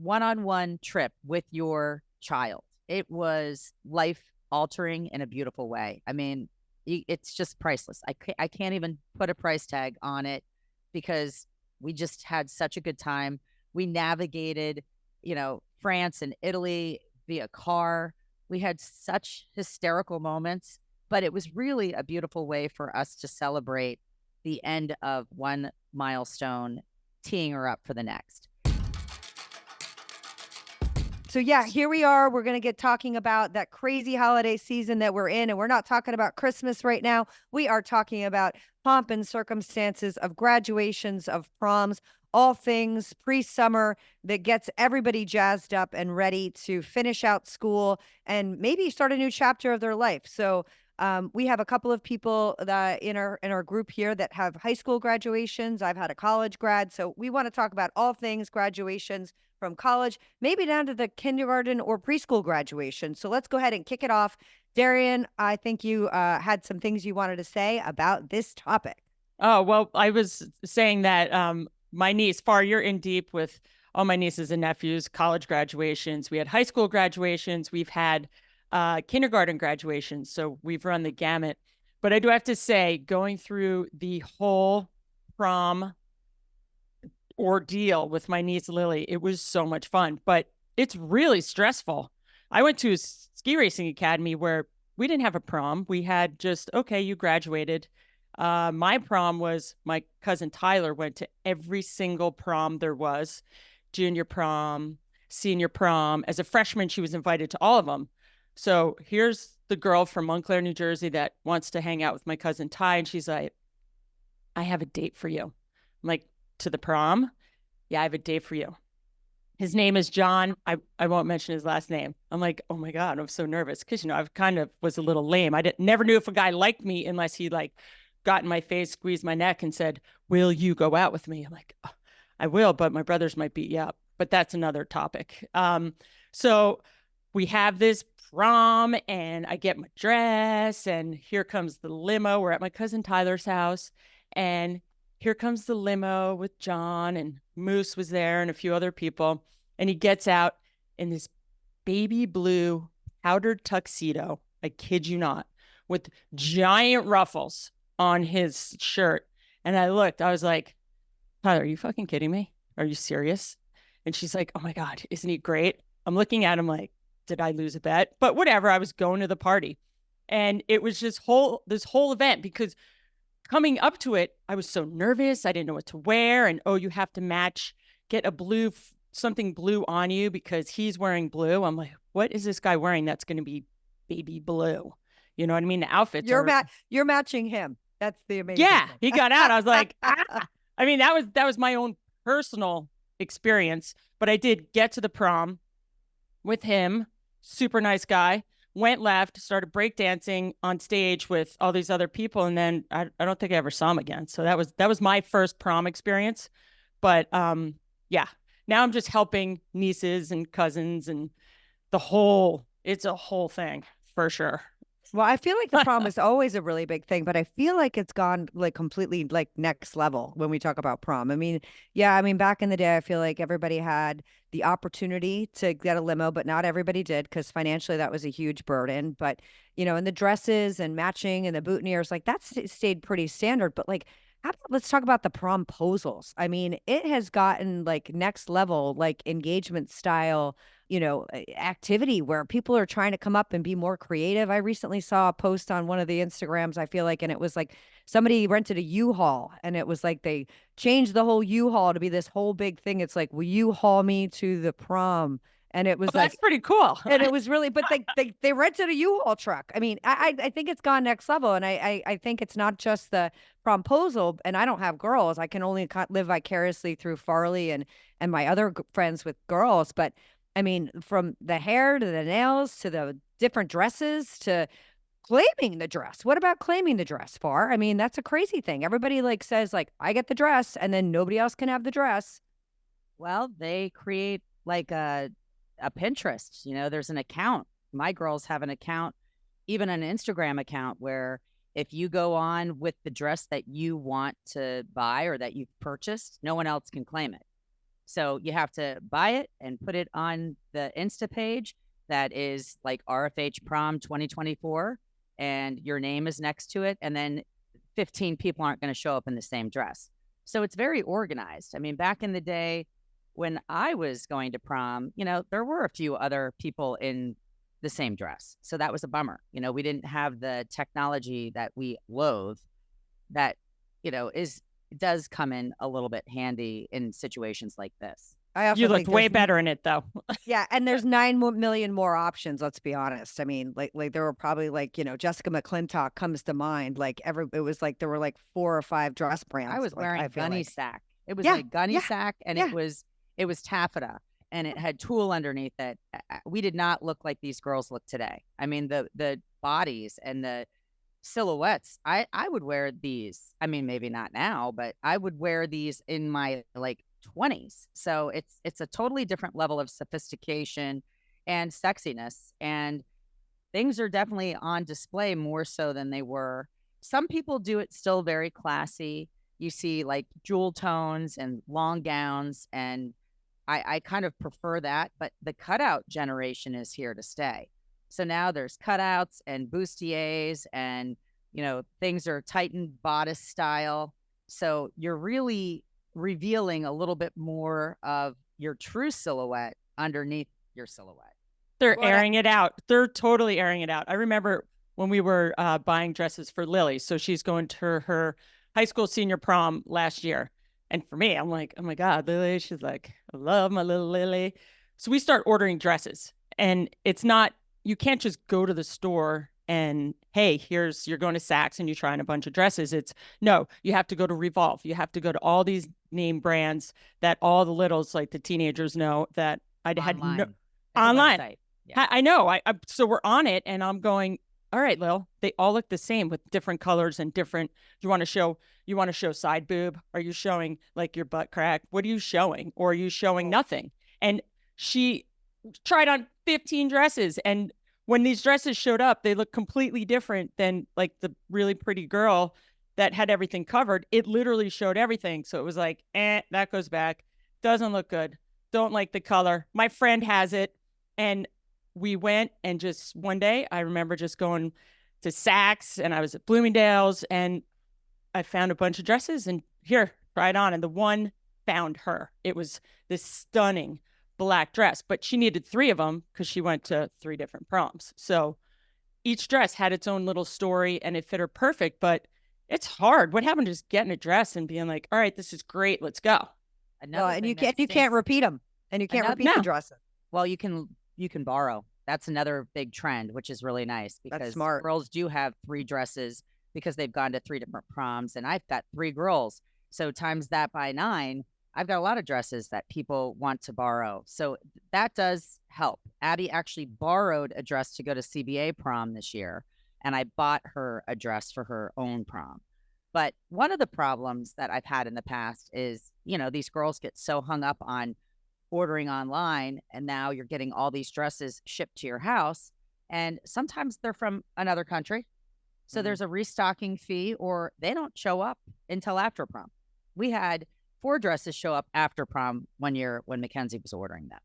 one-on-one trip with your child. It was life altering in a beautiful way. I mean, it's just priceless. I can't even put a price tag on it because we just had such a good time. We navigated, France and Italy via car. We had such hysterical moments, but it was really a beautiful way for us to celebrate the end of one milestone, teeing her up for the next. So yeah, here we are. We're going to get talking about that crazy holiday season that we're in. And we're not talking about Christmas right now. We are talking about pomp and circumstances of graduations, of proms, all things pre-summer that gets everybody jazzed up and ready to finish out school and maybe start a new chapter of their life. So we have a couple of people that in our group here that have high school graduations. I've had a college grad. So we want to talk about all things graduations from college, maybe down to the kindergarten or preschool graduation. So let's go ahead and kick it off. Darian, I think you had some things you wanted to say about this topic. Oh, well, I was saying that my niece, Far, you're in deep with all my nieces and nephews, college graduations. We had high school graduations. We've had kindergarten graduations. So we've run the gamut. But I do have to say, going through the whole prom ordeal with my niece Lily, it was so much fun, but it's really stressful. I went to a ski racing academy where we didn't have a prom. We had just, okay, you graduated. My prom was my cousin Tyler went to every single prom there was, junior prom, senior prom. As a freshman, she was invited to all of them. So here's the girl from Montclair, New Jersey that wants to hang out with my cousin Ty. And she's like, I have a date for you. I'm like, to the prom? Yeah, I have a date for you. His name is John. I won't mention his last name. I'm like, oh my God, I'm so nervous. Because, I kind of was a little lame. I never knew if a guy liked me unless he got in my face, squeezed my neck and said, will you go out with me? I'm like, oh, I will, but my brothers might beat you up. But that's another topic. So we have this prom and I get my dress and here comes the limo. We're at my cousin Tyler's house and here comes the limo with John and Moose was there and a few other people. And he gets out in this baby blue powdered tuxedo. I kid you not, with giant ruffles on his shirt. And I looked, I was like, Tyler, are you fucking kidding me? Are you serious? And she's like, oh my God, isn't he great? I'm looking at him like, did I lose a bet? But whatever, I was going to the party. And it was just this whole event because coming up to it, I was so nervous. I didn't know what to wear. And, oh, you have to match, get a something blue on you because he's wearing blue. I'm like, what is this guy wearing that's going to be baby blue? You know what I mean? The outfits You're matching him. That's the amazing thing. He got out. I was like, ah. I mean, that was my own personal experience. But I did get to the prom with him. Super nice guy. Went left, started breakdancing on stage with all these other people. And then I don't think I ever saw him again. So that was my first prom experience. But yeah, now I'm just helping nieces and cousins and it's a whole thing for sure. Well, I feel like the prom is always a really big thing, but I feel like it's gone completely next level when we talk about prom. I mean, back in the day, I feel like everybody had the opportunity to get a limo, but not everybody did because financially that was a huge burden. But, and the dresses and matching and the boutonnieres, that stayed pretty standard. But let's talk about the promposals. I mean, it has gotten next level, engagement style, activity where people are trying to come up and be more creative. I recently saw a post on one of the Instagrams, I feel like, and it was somebody rented a U-Haul and it was they changed the whole U-Haul to be this whole big thing. It's like, will you haul me to the prom? And it was that's pretty cool. And it was really, but they rented a U-Haul truck. I mean, I think it's gone next level. And I think it's not just the promposal, and I don't have girls. I can only live vicariously through Farley and my other friends with girls. But I mean, from the hair to the nails to the different dresses to claiming the dress. What about claiming the dress, Far? I mean, that's a crazy thing. Everybody says I get the dress and then nobody else can have the dress. Well, they create a Pinterest, there's an account. My girls have an account, even an Instagram account where if you go on with the dress that you want to buy or that you've purchased, no one else can claim it. So you have to buy it and put it on the Insta page that is like RFH Prom 2024, and your name is next to it. And then 15 people aren't going to show up in the same dress. So it's very organized. I mean, back in the day when I was going to prom, there were a few other people in the same dress. So that was a bummer. We didn't have the technology that we loathe that, does come in a little bit handy in situations like this. I also You think looked way better in it, though. Yeah, and there's 9 million more options. Let's be honest. I mean, like there were probably Jessica McClintock comes to mind. It was like there were like 4 or 5 dress brands. I was wearing gunny sack. sack. It was Yeah, a gunny yeah, sack, and yeah. it was taffeta, and it had tulle underneath it. We did not look like these girls look today. I mean, the bodies and the silhouettes. I would wear these. I mean, maybe not now, but I would wear these in my 20s. So it's a totally different level of sophistication and sexiness, and things are definitely on display more so than they were. Some people do it still very classy. You see like jewel tones and long gowns, and I kind of prefer that, but the cutout generation is here to stay. So now there's cutouts and bustiers, and things are tightened bodice style. So you're really revealing a little bit more of your true silhouette underneath your silhouette. They're airing it out. They're totally airing it out. I remember when we were buying dresses for Lily. So she's going to her high school senior prom last year. And for me, I'm like, oh my God, Lily. She's like, I love my little Lily. So we start ordering dresses, and it's not, you can't just go to the store and, hey, you're going to Saks and you're trying a bunch of dresses. It's no, you have to go to Revolve. You have to go to all these name brands that all the littles, like the teenagers, know that I had no online. Yeah. I know. So we're on it, and I'm going, all right, Lil, they all look the same with different colors and different. You want to show side boob? Are you showing like your butt crack? What are you showing? Or are you showing nothing? And she tried on 15 dresses, and when these dresses showed up, they looked completely different than like the really pretty girl that had everything covered. It literally showed everything. So it was like, that goes back. Doesn't look good. Don't like the color. My friend has it. And we went, and just one day I remember just going to Saks, and I was at Bloomingdale's, and I found a bunch of dresses, and here, try it on. And the one found her. It was this stunning black dress, but she needed 3 of them because she went to 3 different proms. So each dress had its own little story, and it fit her perfect, but it's hard. What happened to just getting a dress and being like, all right, this is great. Let's go. And you can't repeat them, and you can't repeat the dresses. Well, you can borrow. That's another big trend, which is really nice because girls do have 3 dresses because they've gone to 3 different proms, and I've got 3 girls. So times that by 9, I've got a lot of dresses that people want to borrow. So that does help. Abby actually borrowed a dress to go to CBA prom this year, and I bought her a dress for her own prom. But one of the problems that I've had in the past is, these girls get so hung up on ordering online, and now you're getting all these dresses shipped to your house, and sometimes they're from another country. So there's a restocking fee, or they don't show up until after prom. We had 4 dresses show up after prom one year when Mackenzie was ordering them.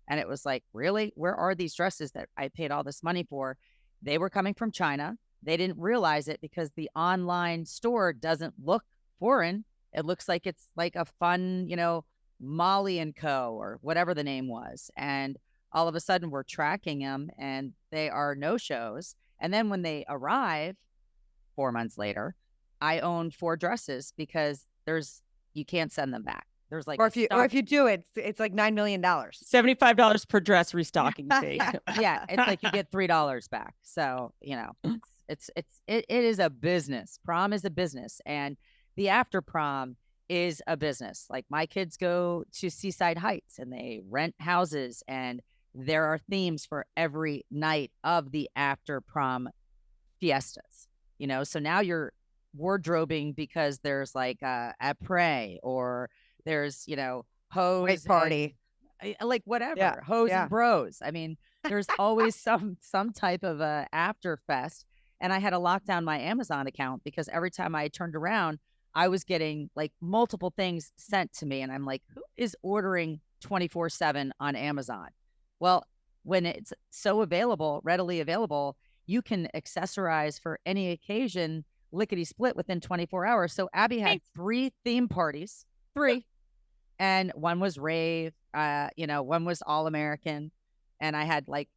And it was like, really? Where are these dresses that I paid all this money for? They were coming from China. They didn't realize it because the online store doesn't look foreign. It looks like it's like a fun, Molly and Co. or whatever the name was. And all of a sudden we're tracking them, and they are no-shows. And then when they arrive 4 months later, I own 4 dresses because you can't send them back. There's like, or if you do it, it's like $9 million, $75 per dress restocking fee. Yeah, it's like you get $3 back. So it is a business. Prom is a business, and the after prom is a business. Like my kids go to Seaside Heights, and they rent houses, and there are themes for every night of the after prom fiestas. So now you're wardrobing because there's like a après, or there's hose Great party, like whatever, hose and bros. I mean, there's always some type of a after fest. And I had to lock down my Amazon account because every time I turned around, I was getting like multiple things sent to me. And I'm like, who is ordering 24/7 on Amazon? Well, when it's so available, readily available, you can accessorize for any occasion, lickety split within 24 hours. So Abby had 3 theme parties, 3, and one was rave, one was all American. And I had like,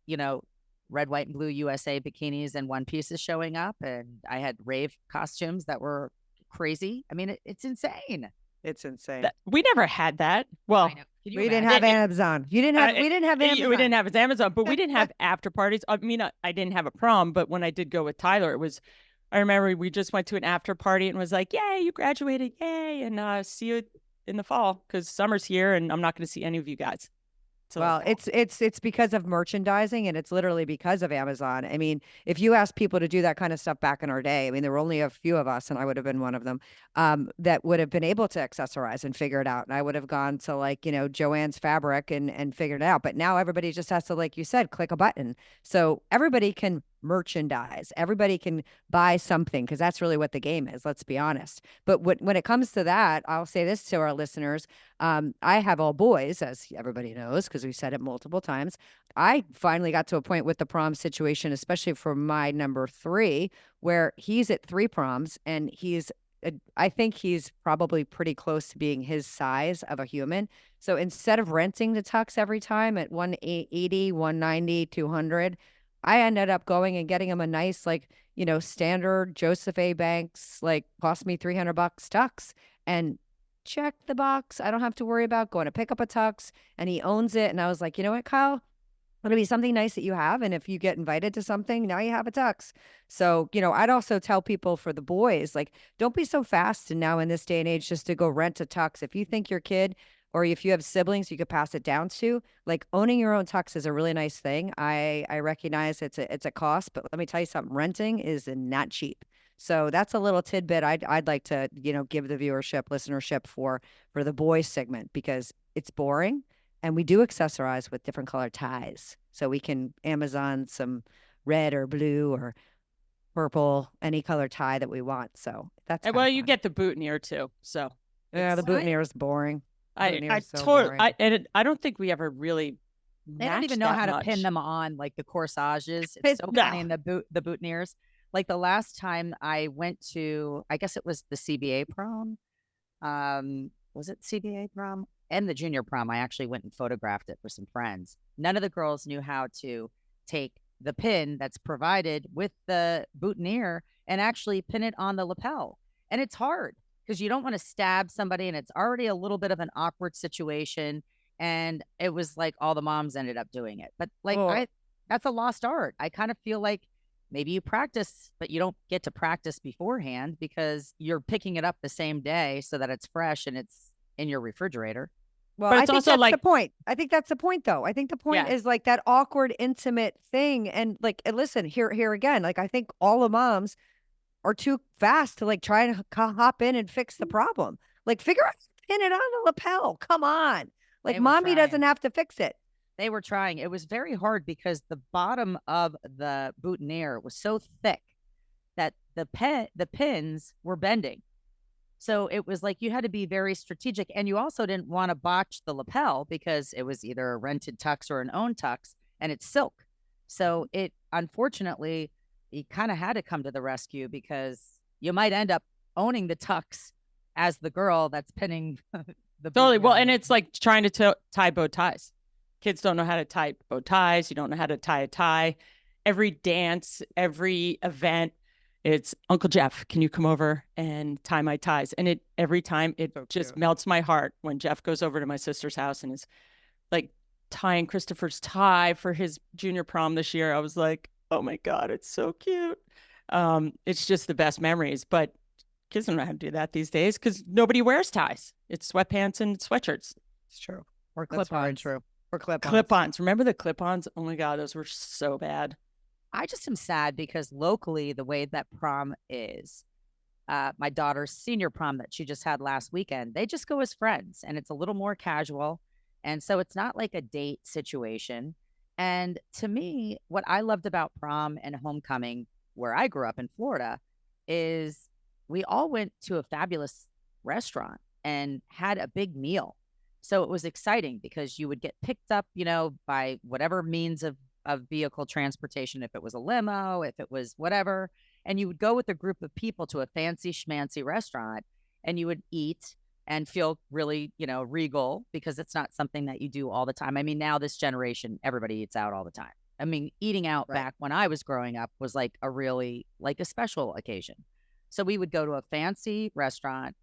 red, white, and blue USA bikinis and one pieces showing up. And I had rave costumes that were crazy. I mean, it's insane. It's insane. We never had that. Well, we didn't have Amazon. We didn't have Amazon. We didn't have Amazon, but we didn't have after parties. I mean, I didn't have a prom, but when I did go with Tyler, I remember we just went to an after party and was like, yay, you graduated. Yay. And see you in the fall because summer's here and I'm not going to see any of you guys. So well, it's because of merchandising, and it's literally because of Amazon. I mean, if you asked people to do that kind of stuff back in our day, I mean, there were only a few of us, and I would have been one of them, that would have been able to accessorize and figure it out. And I would have gone to like, Joann's Fabric and figured it out. But now everybody just has to, like you said, click a button. So everybody can merchandise. Everybody can buy something because that's really what the game is. Let's be honest. But when it comes to that, I'll say this to our listeners. I have all boys, as everybody knows, because we've said it multiple times. I finally got to a point with the prom situation, especially for my number 3, where he's at 3 proms and I think he's probably pretty close to being his size of a human. So instead of renting the tux every time at 180, 190, 200, I ended up going and getting him a nice, like, standard Joseph A. Banks, like, cost me $300 tux, and check the box. I don't have to worry about going to pick up a tux, and he owns it. And I was like, you know what, Kyle? It'll be something nice that you have. And if you get invited to something, now you have a tux. So, I'd also tell people for the boys, like, don't be so fast and now in this day and age just to go rent a tux. If you think your kid or if you have siblings you could pass it down to, like, owning your own tux is a really nice thing. I recognize it's a cost, but let me tell you something, renting is not cheap. So that's a little tidbit I'd like to, give the listenership for the boys segment, because it's boring and we do accessorize with different colored ties. So we can Amazon some red or blue or purple, any color tie that we want. So that's you get the boutonniere too. So yeah, the boutonniere is boring. I don't think we ever really. They don't even know how to pin them on, like the corsages. It's so funny in the boutonnieres. Like the last time I went to, I guess it was the CBA prom. Was it CBA prom? And the junior prom. I actually went and photographed it for some friends. None of the girls knew how to take the pin that's provided with the boutonniere and actually pin it on the lapel. And it's hard because you don't want to stab somebody, and it's already a little bit of an awkward situation. And it was like all the moms ended up doing it. But like, that's a lost art. I kind of feel like maybe you practice, but you don't get to practice beforehand because you're picking it up the same day so that it's fresh and it's in your refrigerator. Well, I think that's the point. I think that's the point, though. I think the point is like that awkward, intimate thing. And like, listen, here again, like, I think all the moms are too fast to like try and hop in and fix the problem. Like, figure out, pin it on the lapel. Come on. Like, mommy doesn't have to fix it. They were trying. It was very hard because the bottom of the boutonniere was so thick that the pins were bending. So it was like you had to be very strategic, and you also didn't want to botch the lapel because it was either a rented tux or an own tux, and it's silk. So it, unfortunately, you kind of had to come to the rescue because you might end up owning the tux as the girl that's pinning the totally. Well, and it's like trying to tie bow ties. Kids don't know how to tie bow ties. You don't know how to tie a tie. Every dance, every event, it's Uncle Jeff, can you come over and tie my ties? And every time it just melts my heart when Jeff goes over to my sister's house and is like tying Christopher's tie for his junior prom this year. I was like, oh my God, it's so cute. It's just the best memories. But kids don't know how to do that these days because nobody wears ties. It's sweatpants and sweatshirts. It's true. Or clip-ons. True. Or clip-ons. Clip-ons. Remember the clip-ons? Oh my God, those were so bad. I just am sad because locally, the way that prom is, my daughter's senior prom that she just had last weekend, they just go as friends and it's a little more casual. And so it's not like a date situation. And to me, what I loved about prom and homecoming, where I grew up in Florida, is we all went to a fabulous restaurant and had a big meal. So it was exciting because you would get picked up, by whatever means of vehicle transportation, if it was a limo, if it was whatever, and you would go with a group of people to a fancy schmancy restaurant and you would eat and feel really, regal, because it's not something that you do all the time. I mean, now this generation, everybody eats out all the time. I mean, eating out back when I was growing up was like a special occasion. So we would go to a fancy restaurant,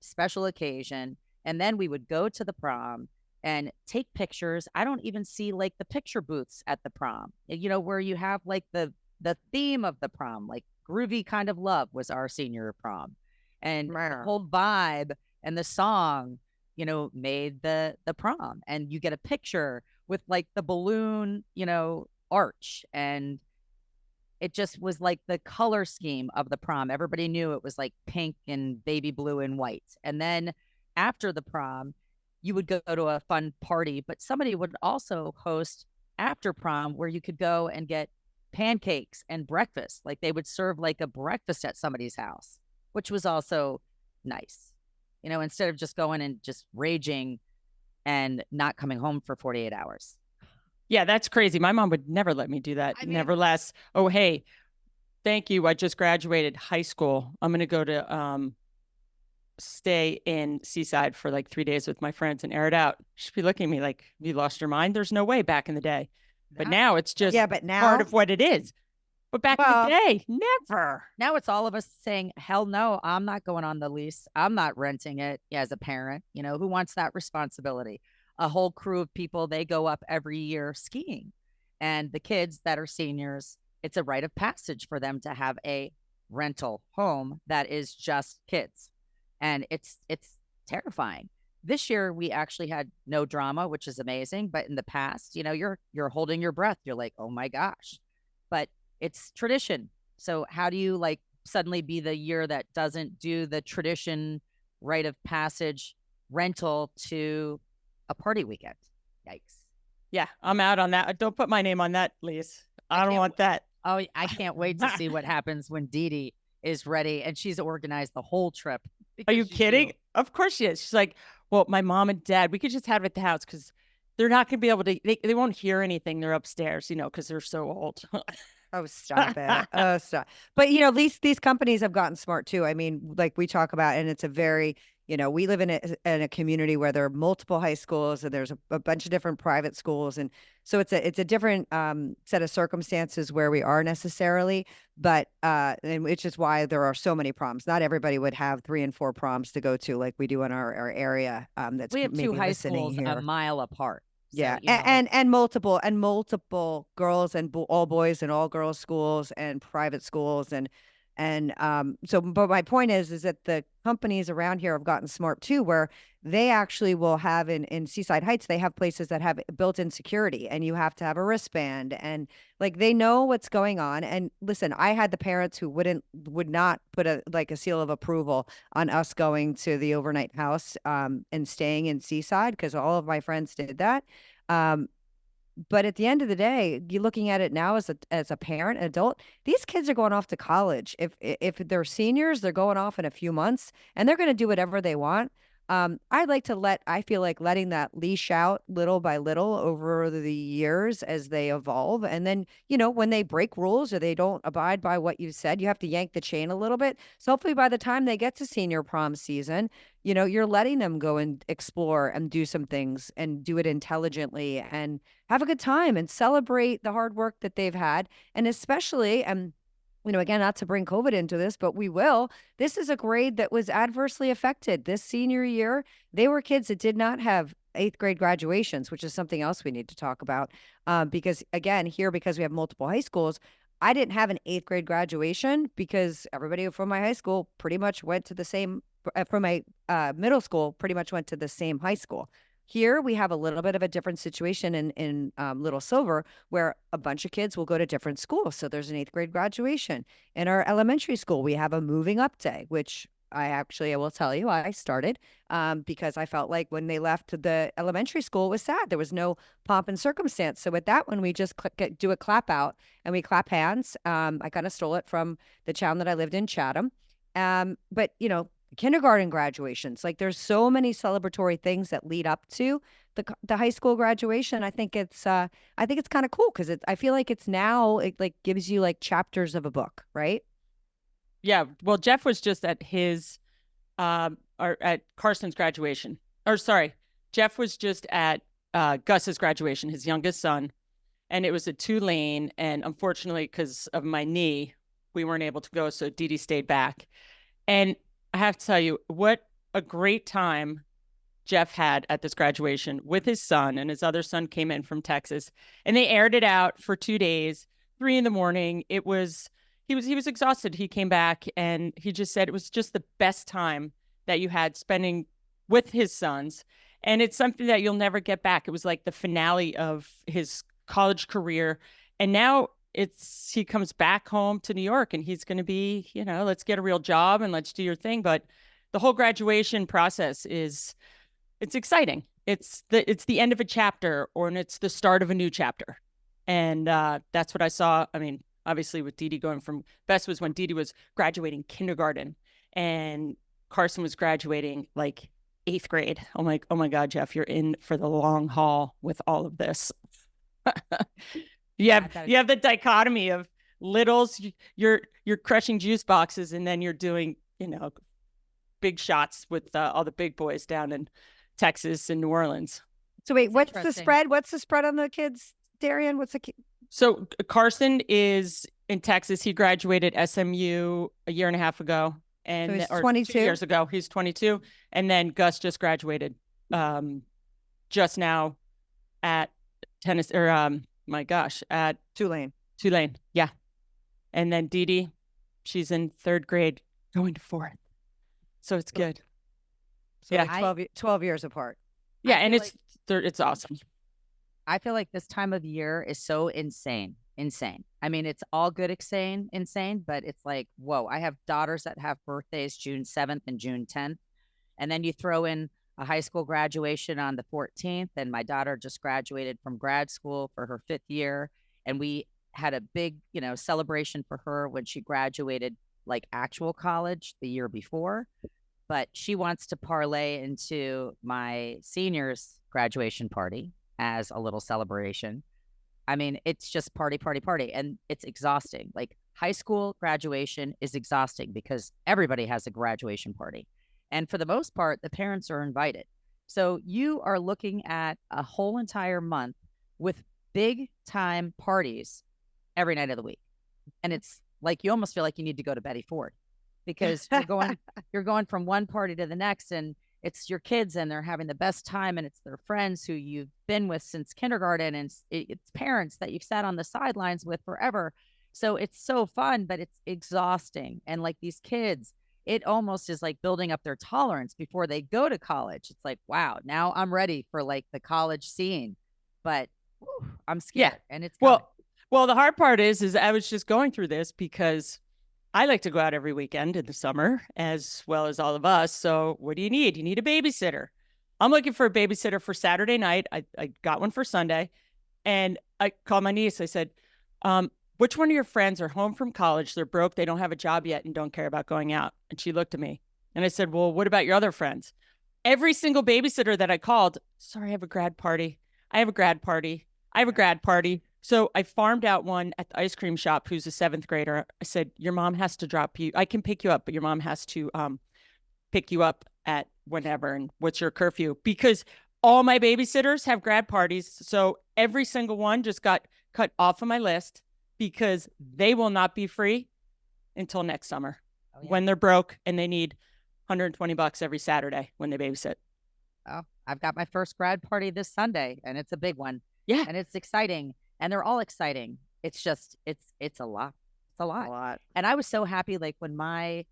special occasion, and then we would go to the prom and take pictures. I don't even see like the picture booths at the prom, where you have like the theme of the prom, like groovy kind of love was our senior prom. And the whole vibe and the song, made the prom. And you get a picture with like the balloon, arch, and it just was like the color scheme of the prom. Everybody knew it was like pink and baby blue and white. And then after the prom, you would go to a fun party, but somebody would also host after prom where you could go and get pancakes and breakfast. Like they would serve like a breakfast at somebody's house, which was also nice, instead of just going and just raging and not coming home for 48 hours. Yeah, that's crazy. My mom would never let me do that. Never less. Oh, hey, thank you. I just graduated high school. I'm going to go to stay in Seaside for like 3 days with my friends and air it out. She'd be looking at me like, you lost your mind? There's no way back in the day. But now it's just part of what it is. But back in the day, never. Now it's all of us saying, hell no, I'm not going on the lease. I'm not renting it as a parent. Who wants that responsibility? A whole crew of people, they go up every year skiing. And the kids that are seniors, it's a rite of passage for them to have a rental home that is just kids. And it's terrifying. This year we actually had no drama, which is amazing. But in the past, you're holding your breath. You're like, oh my gosh. But it's tradition. So how do you like suddenly be the year that doesn't do the tradition rite of passage rental to a party weekend? Yikes. Yeah, I'm out on that. Don't put my name on that, please. I don't want that. Oh, I can't wait to see what happens when Dee Dee is ready and she's organized the whole trip. Are you kidding? Of course she is. She's like, well, my mom and dad, we could just have it at the house because they're not going to be able to, they won't hear anything. They're upstairs, because they're so old. Oh, stop it. Oh, stop. But, at least these companies have gotten smart too. I mean, like we talk about, and it's a very, we live in a community where there are multiple high schools and there's a bunch of different private schools. And so it's a different set of circumstances where we are necessarily, but and which is why there are so many proms. Not everybody would have 3 and 4 proms to go to like we do in our area. We have 2 high schools here. a mile apart. Yeah. So, and multiple girls and all boys and all girls schools and private schools. But my point is that the companies around here have gotten smart too, where they actually will have in Seaside Heights, they have places that have built-in security and you have to have a wristband and like, they know what's going on. And listen, I had the parents who would not put a seal of approval on us going to the overnight house, and staying in Seaside because all of my friends did that. But at the end of the day, you're looking at it now as a parent, adult, these kids are going off to college. If they're seniors, they're going off in a few months and they're going to do whatever they want. I feel like letting that leash out little by little over the years as they evolve. And then, when they break rules or they don't abide by what you said, you have to yank the chain a little bit. So hopefully by the time they get to senior prom season, you're letting them go and explore and do some things and do it intelligently and have a good time and celebrate the hard work that they've had. And especially, again, not to bring COVID into this, but we will. This is a grade that was adversely affected. This senior year, they were kids that did not have 8th grade graduations, which is something else we need to talk about. Because again, because we have multiple high schools, I didn't have an 8th grade graduation because everybody from my high school pretty much went to the same, from my middle school, pretty much went to the same high school. Here we have a little bit of a different situation in Little Silver, where a bunch of kids will go to different schools. So there's an 8th grade graduation. In our elementary school, we have a moving up day, which I will tell you, I started because I felt like when they left the elementary school, it was sad. There was no pomp and circumstance. So with that one, we just do a clap out and we clap hands. I kind of stole it from the town that I lived in, Chatham. But you know, kindergarten graduations, like there's so many celebratory things that lead up to the high school graduation. I think it's kind of cool because I feel like it's now it like gives you like chapters of a book, right? Yeah. Well, Jeff was just at his or at Carson's graduation. Or sorry, Jeff was just at Gus's graduation, his youngest son, and it was at Tulane. And unfortunately, because of my knee, we weren't able to go. So Dee Dee stayed back. And I have to tell you, what a great time Jeff had at this graduation with his son, and his other son came in from Texas, and they aired it out for 2 days, 3 a.m. It was, he was exhausted. He came back and he just said it was just the best time that you had spending with his sons. And it's something that you'll never get back. It was like the finale of his college career. And now he comes back home to New York and he's going to be, let's get a real job and let's do your thing. But the whole graduation process it's exciting. It's the end of a chapter, and it's the start of a new chapter. And that's what I saw. I mean, obviously with Dee Dee going from best was when Dee Dee was graduating kindergarten and Carson was graduating like 8th grade. I'm like, oh my God, Jeff, you're in for the long haul with all of this. You have the dichotomy of littles, you're crushing juice boxes, and then you're doing, big shots with all the big boys down in Texas and New Orleans. So wait, what's the spread? What's the spread on the kids, Darian? So Carson is in Texas. He graduated SMU a year and a half ago, and so he's 22 2 years ago. He's 22, and then Gus just graduated just now at Tennessee, or at Tulane. Yeah, and then Dee Dee, she's in 3rd grade, going to 4th, so it's good. So yeah, 12 years apart. Yeah, and it's awesome. I feel like this time of year is so insane. I mean, it's all good insane, but it's like, whoa, I have daughters that have birthdays June 7th and June 10th. And then you throw in a high school graduation on the 14th. And my daughter just graduated from grad school for her 5th year. And we had a big, celebration for her when she graduated like actual college the year before. But she wants to parlay into my senior's graduation party as a little celebration. I mean, it's just party. And it's exhausting. Like high school graduation is exhausting because everybody has a graduation party. And for the most part, the parents are invited. So you are looking at a whole entire month with big time parties every night of the week. And it's like, you almost feel like you need to go to Betty Ford because you're going from one party to the next, and it's your kids and they're having the best time, and it's their friends who you've been with since kindergarten, and it's parents that you've sat on the sidelines with forever. So it's so fun, but it's exhausting. And like these kids, it almost is like building up their tolerance before they go to college. It's like, wow, now I'm ready for like the college scene, but I'm scared. Yeah. And it's well, the hard part is I was just going through this because I like to go out every weekend in the summer, as well as all of us. So what do you need? You need a babysitter. I'm looking for a babysitter for Saturday night. I got one for Sunday, and I called my niece. I said, which one of your friends are home from college? They're broke. They don't have a job yet and don't care about going out. And she looked at me and I said, well, what about your other friends? Every single babysitter that I called, sorry, I have a grad party. So I farmed out one at the ice cream shop who's a 7th grader. I said, your mom has to drop you. I can pick you up, but your mom has to pick you up at whenever. And what's your curfew? Because all my babysitters have grad parties. So every single one just got cut off of my list because they will not be free until next summer when they're broke and they need $120 every Saturday when they babysit. Oh, I've got my first grad party this Sunday, and it's a big one. Yeah. And it's exciting. And they're all exciting. It's just, it's a lot. It's a lot. And I was so happy, like when my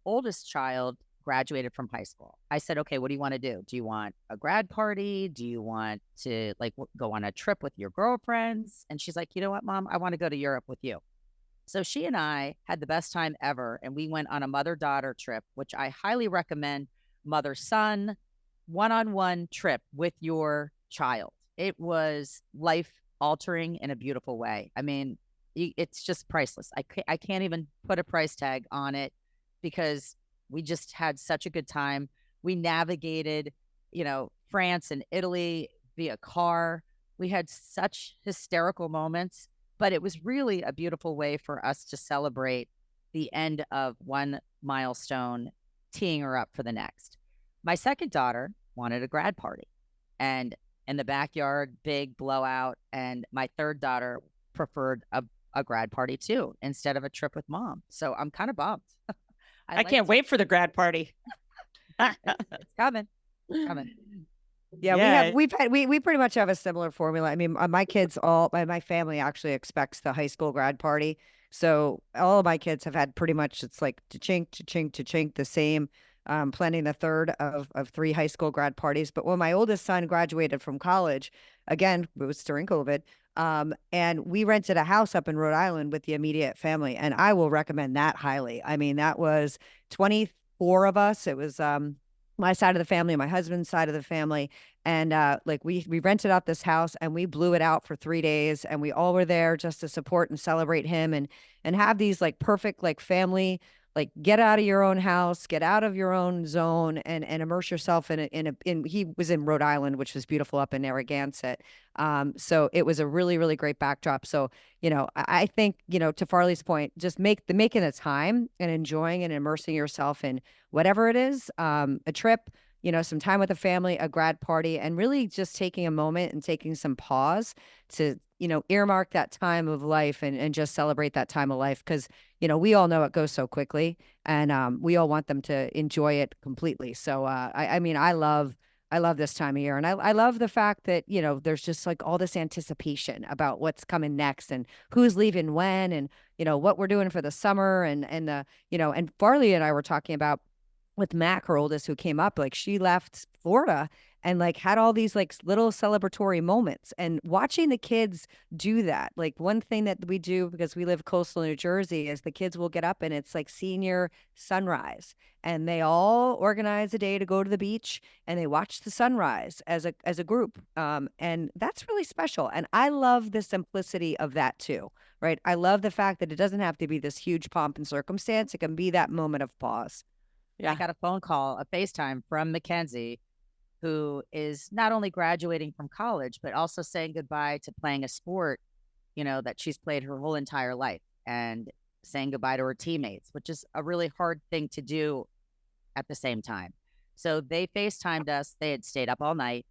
oldest child graduated from high school, I said, okay, what do you want to do? Do you want a grad party? Do you want to like go on a trip with your girlfriends? And she's like, you know what, Mom, I want to go to Europe with you. So she and I had the best time ever. And we went on a mother-daughter trip, which I highly recommend. Mother-son, one-on-one trip with your child. It was life altering in a beautiful way. I mean, it's just priceless. I can't even put a price tag on it because we just had such a good time. We navigated, France and Italy via car. We had such hysterical moments, but it was really a beautiful way for us to celebrate the end of one milestone, teeing her up for the next. My second daughter wanted a grad party, and in the backyard, big blowout. And my third daughter preferred a grad party too, instead of a trip with mom. So I'm kind of bummed. I can't wait for the grad party. It's coming. It's coming. Yeah, we pretty much have a similar formula. I mean, my family actually expects the high school grad party. So all of my kids have had pretty much, it's like cha-chink, cha-chink, cha-chink, the same, planning the third of 3 high school grad parties. But when my oldest son graduated from college, again, it was during COVID, and we rented a house up in Rhode Island with the immediate family. And I will recommend that highly. I mean, that was 24 of us. It was, my side of the family, my husband's side of the family. And like we rented out this house and we blew it out for 3 days, and we all were there just to support and celebrate him, and have these like perfect like family, like get out of your own house, get out of your own zone, and immerse yourself in he was in Rhode Island, which was beautiful up in Narragansett. So it was a really, really great backdrop. So, I think, to Farley's point, just making the time and enjoying and immersing yourself in whatever it is, a trip, some time with a family, a grad party, and really just taking a moment and taking some pause to, earmark that time of life and just celebrate that time of life. Because, we all know it goes so quickly, and we all want them to enjoy it completely. So, I mean, I love this time of year. And I love the fact that, there's just like all this anticipation about what's coming next and who's leaving when, and, what we're doing for the summer, and and Farley and I were talking about with Mac, her oldest, who came up, like she left Florida and like had all these like little celebratory moments, and watching the kids do that. Like one thing that we do, because we live coastal New Jersey, is the kids will get up and it's like senior sunrise, and they all organize a day to go to the beach and they watch the sunrise as a group. And that's really special. And I love the simplicity of that too, right? I love the fact that it doesn't have to be this huge pomp and circumstance. It can be that moment of pause. Yeah. I got a phone call, a FaceTime from Mackenzie, who is not only graduating from college, but also saying goodbye to playing a sport, that she's played her whole entire life, and saying goodbye to her teammates, which is a really hard thing to do at the same time. So they FaceTimed us. They had stayed up all night,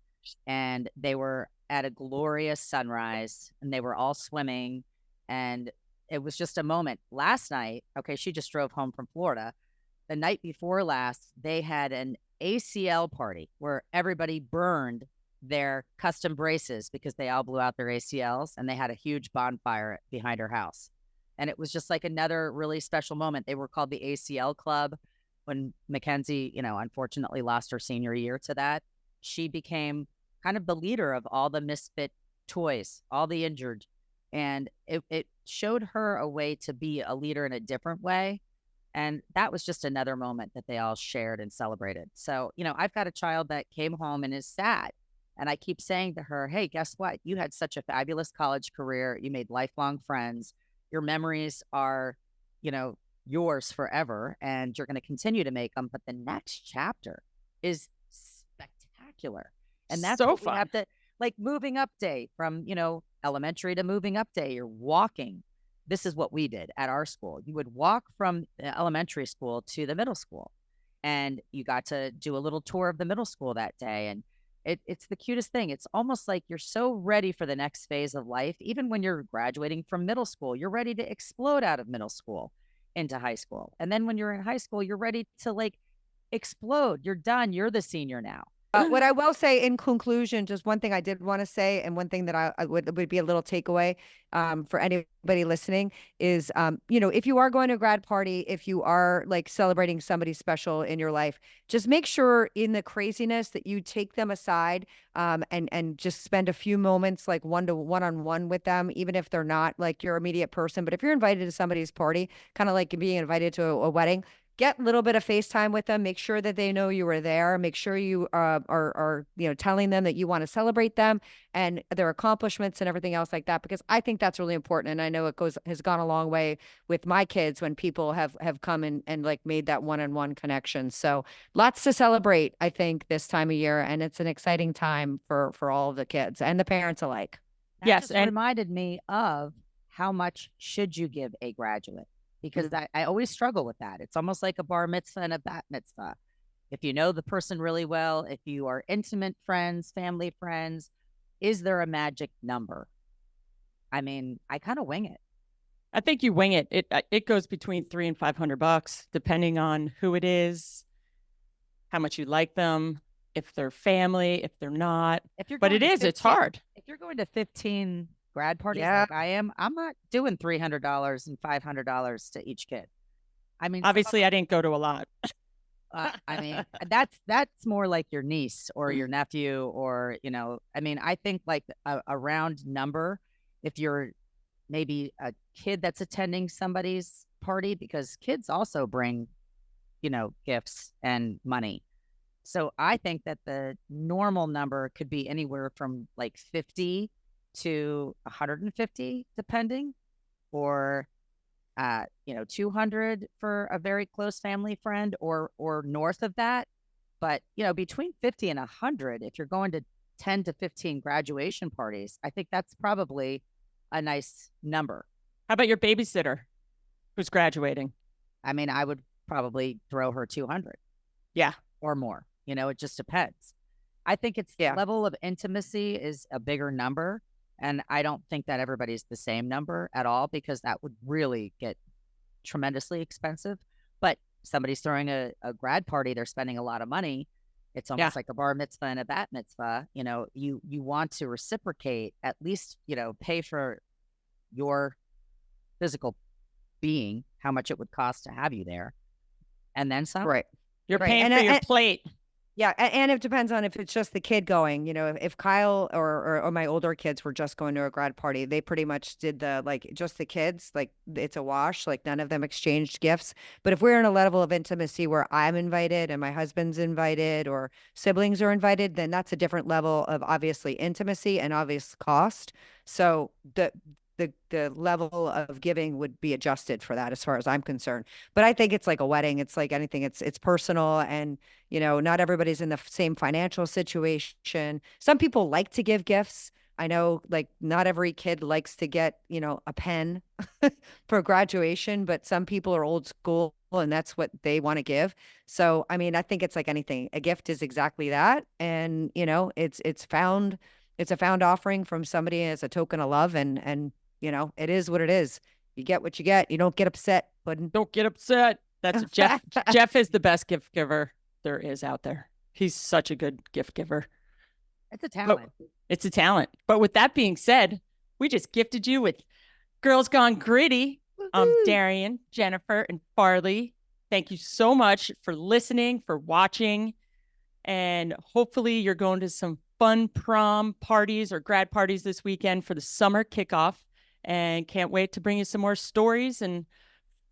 and they were at a glorious sunrise, and they were all swimming. And it was just a moment. Last night, okay, she just drove home from Florida. The night before last, they had an ACL party where everybody burned their custom braces because they all blew out their ACLs, and they had a huge bonfire behind her house. And it was just like another really special moment. They were called the ACL Club. When Mackenzie, unfortunately lost her senior year to that, she became kind of the leader of all the misfit toys, all the injured. And it showed her a way to be a leader in a different way. And that was just another moment that they all shared and celebrated. So, I've got a child that came home and is sad. And I keep saying to her, hey, guess what? You had such a fabulous college career. You made lifelong friends. Your memories are, yours forever, and you're going to continue to make them. But the next chapter is spectacular. And that's so what fun. We have to, like, moving up day from, elementary to moving up day. You're walking. This is what we did at our school. You would walk from the elementary school to the middle school, and you got to do a little tour of the middle school that day. And it's the cutest thing. It's almost like you're so ready for the next phase of life. Even when you're graduating from middle school, you're ready to explode out of middle school into high school. And then when you're in high school, you're ready to like explode. You're done. You're the senior now. What I will say in conclusion, just one thing I did want to say, and one thing that I would be a little takeaway for anybody listening is, if you are going to a grad party, if you are like celebrating somebody special in your life, just make sure in the craziness that you take them aside and just spend a few moments like one-on-one with them, even if they're not like your immediate person. But if you're invited to somebody's party, kind of like being invited to a wedding, get a little bit of FaceTime with them, make sure that they know you were there, make sure you are, telling them that you want to celebrate them and their accomplishments and everything else like that, because I think that's really important. And I know has gone a long way with my kids when people have come and like made that one-on-one connection. So lots to celebrate, I think, this time of year. And it's an exciting time for all of the kids and the parents alike. That Yes, just and reminded me of how much should you give a graduate? Because I always struggle with that. It's almost like a bar mitzvah and a bat mitzvah. If you know the person really well, if you are intimate friends, family friends, is there a magic number? I mean, I kind of wing it. I think you wing it. It goes between $300 and $500, depending on who it is, how much you like them, if they're family, if they're not. If you're But going it to is, it's 15 hard. If you're going to 15 grad parties Yeah. like I am, I'm not doing $300 and $500 to each kid. I mean, Obviously, I didn't go to a lot. I mean, that's more like your niece or your nephew, or I mean, I think like a round number. If you're maybe a kid that's attending somebody's party, because kids also bring, gifts and money. So I think that the normal number could be anywhere from like 50 to 150, depending, or 200 for a very close family friend, or north of that. But between 50 and 100, if you're going to 10 to 15 graduation parties, I think that's probably a nice number. How about your babysitter who's graduating? I mean, I would probably throw her 200. Yeah. Or more. It just depends. I think it's the level of intimacy is a bigger number. And I don't think that everybody's the same number at all, because that would really get tremendously expensive. But somebody's throwing a grad party, they're spending a lot of money. It's almost like a bar mitzvah and a bat mitzvah. You want to reciprocate, at least, pay for your physical being, how much it would cost to have you there. And then some. Right. You're paying for your plate. Yeah, and it depends on if it's just the kid going. If Kyle or my older kids were just going to a grad party, they pretty much did just the kids, like it's a wash, like none of them exchanged gifts. But if we're in a level of intimacy where I'm invited and my husband's invited or siblings are invited, then that's a different level of obviously intimacy and obvious cost. So the level of giving would be adjusted for that as far as I'm concerned. But I think it's like a wedding. It's like anything. It's personal, and not everybody's in the same financial situation. Some people like to give gifts. I know, like, not every kid likes to get, a pen for graduation, but some people are old school and that's what they want to give. So, I mean, I think it's like anything. A gift is exactly that. And, it's a found offering from somebody as a token of love, and it is what it is. You get what you get. You don't get upset. But don't get upset. That's Jeff. Jeff is the best gift giver there is out there. He's such a good gift giver. It's a talent. It's a talent. But with that being said, we just gifted you with Girls Gone Gritty. Darian, Jennifer, and Farley. Thank you so much for listening, for watching. And hopefully you're going to some fun prom parties or grad parties this weekend for the summer kickoff. And can't wait to bring you some more stories and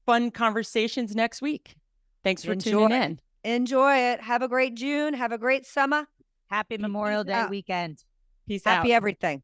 fun conversations next week. Thanks for tuning in. Enjoy it. Have a great June. Have a great summer. Happy Memorial Day weekend. Peace out. Happy everything.